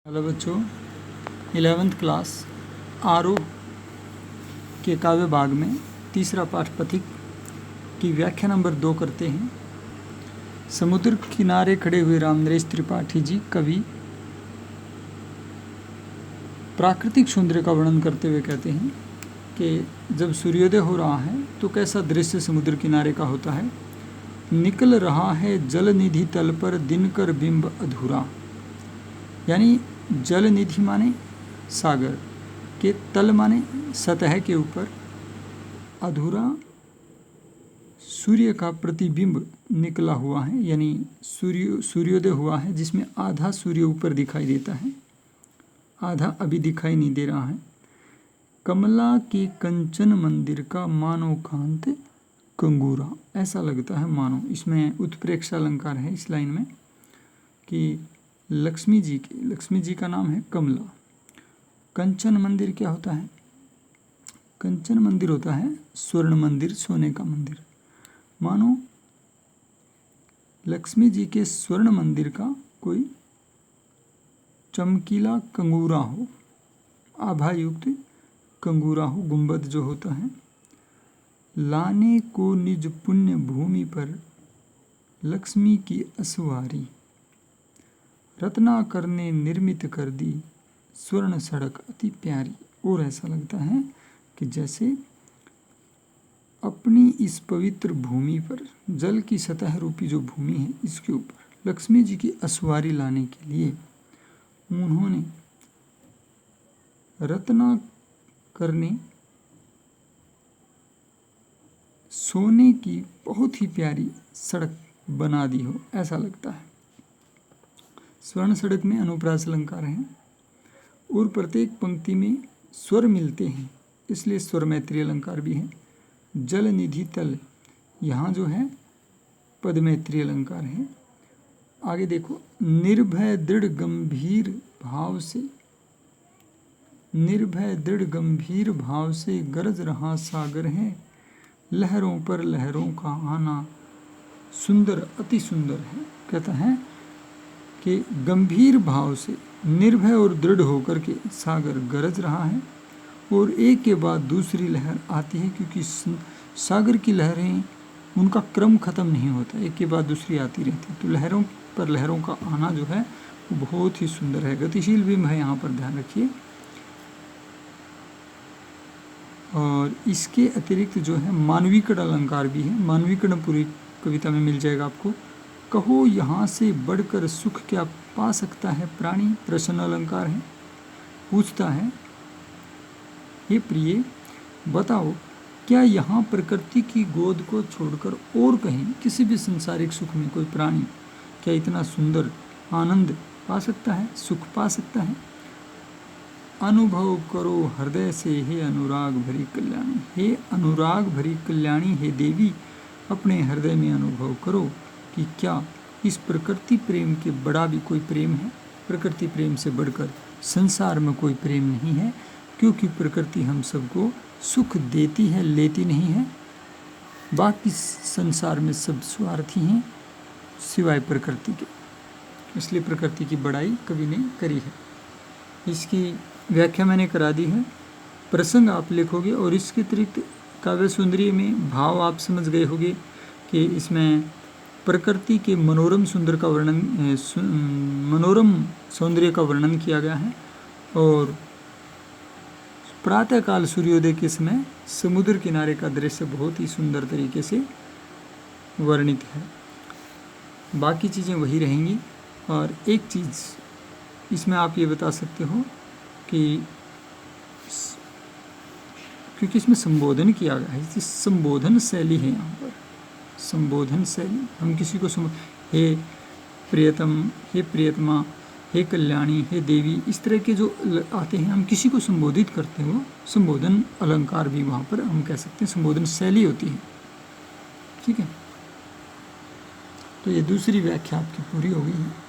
Hello बच्चों, 11th class आरोह के काव्य भाग में तीसरा पाठ पथिक की व्याख्या नंबर 2 करते हैं। समुद्र किनारे खड़े हुए रामनरेश त्रिपाठी जी कवि प्राकृतिक सौंदर्य का वर्णन करते हुए कहते हैं कि जब सूर्योदय हो रहा है तो कैसा दृश्य समुद्र किनारे का होता है। निकल रहा है जल निधि तल पर दिनकर बिंब अधूरा, यानी जल निधि माने सागर के, तल माने सतह के ऊपर, अधूरा सूर्य का प्रतिबिंब निकला हुआ है, यानी सूर्योदय हुआ है जिसमें आधा सूर्य ऊपर दिखाई देता है, आधा अभी दिखाई नहीं दे रहा है। कमला के कंचन मंदिर का मानो कांत कंगूरा, ऐसा लगता है मानो। इसमें उत्प्रेक्षा अलंकार है इस लाइन में कि लक्ष्मी जी का नाम है कमला। कंचन मंदिर क्या होता है? कंचन मंदिर होता है स्वर्ण मंदिर, सोने का मंदिर। मानो लक्ष्मी जी के स्वर्ण मंदिर का कोई चमकीला कंगूरा हो, आभायुक्त कंगूरा हो, गुंबद जो होता है। लाने को निज पुण्य भूमि पर लक्ष्मी की असवारी, रत्नाकर ने निर्मित कर दी स्वर्ण सड़क अति प्यारी। और ऐसा लगता है कि जैसे अपनी इस पवित्र भूमि पर, जल की सतह रूपी जो भूमि है, इसके ऊपर लक्ष्मी जी की असवारी लाने के लिए उन्होंने रत्नाकर ने सोने की बहुत ही प्यारी सड़क बना दी हो, ऐसा लगता है। स्वर्ण सड़क में अनुप्रास अलंकार है और प्रत्येक पंक्ति में स्वर मिलते हैं, इसलिए स्वर मैत्री अलंकार भी है। जल निधि तल, यहाँ जो है पद मैत्री अलंकार है। आगे देखो, निर्भय दृढ़ गंभीर भाव से, निर्भय दृढ़ गंभीर भाव से गरज रहा सागर है, लहरों पर लहरों का आना सुंदर अति सुंदर है। कहता है कि गंभीर भाव से, निर्भय और दृढ़ होकर के सागर गरज रहा है और एक के बाद दूसरी लहर आती है, क्योंकि सागर की लहरें, उनका क्रम खत्म नहीं होता, एक के बाद दूसरी आती रहती है। तो लहरों पर लहरों का आना जो है वो बहुत ही सुंदर है। गतिशील बिंब है, यहाँ पर ध्यान रखिए। और इसके अतिरिक्त जो है मानवीकरण अलंकार भी है। मानवीकरण पूरी कविता में मिल जाएगा आपको। कहो यहाँ से बढ़कर सुख क्या पा सकता है प्राणी, प्रश्न अलंकार है। पूछता है, हे प्रिय बताओ, क्या यहाँ प्रकृति की गोद को छोड़कर और कहीं किसी भी संसारिक सुख में कोई प्राणी क्या इतना सुंदर आनंद पा सकता है, सुख पा सकता है? अनुभव करो हृदय से हे अनुराग भरी कल्याणी, हे अनुराग भरी कल्याणी, हे देवी अपने हृदय में अनुभव करो कि क्या इस प्रकृति प्रेम के बड़ा भी कोई प्रेम है। प्रकृति प्रेम से बढ़कर संसार में कोई प्रेम नहीं है, क्योंकि प्रकृति हम सबको सुख देती है, लेती नहीं है। बाकी संसार में सब स्वार्थी हैं सिवाय प्रकृति के, इसलिए प्रकृति की बड़ाई कवि ने करी है। इसकी व्याख्या मैंने करा दी है, प्रसंग आप लिखोगे। और इसके अतिरिक्त काव्य सुंदरी में भाव आप समझ गए होंगे कि इसमें प्रकृति के मनोरम सुंदर का वर्णन, मनोरम सौंदर्य का वर्णन किया गया है। और प्रातःकाल सूर्योदय के समय समुद्र किनारे का दृश्य बहुत ही सुंदर तरीके से वर्णित है। बाकी चीज़ें वही रहेंगी। और एक चीज़ इसमें आप ये बता सकते हो कि क्योंकि इसमें संबोधन किया गया है, संबोधन शैली है यहाँ पर। संबोधन शैली, हम किसी को हे प्रियतम, हे प्रियतमा, हे कल्याणी, हे देवी, इस तरह के जो आते हैं, हम किसी को संबोधित करते हो, संबोधन अलंकार भी वहाँ पर हम कह सकते हैं, संबोधन शैली होती है। ठीक है, तो ये दूसरी व्याख्या आपकी पूरी हो गई है।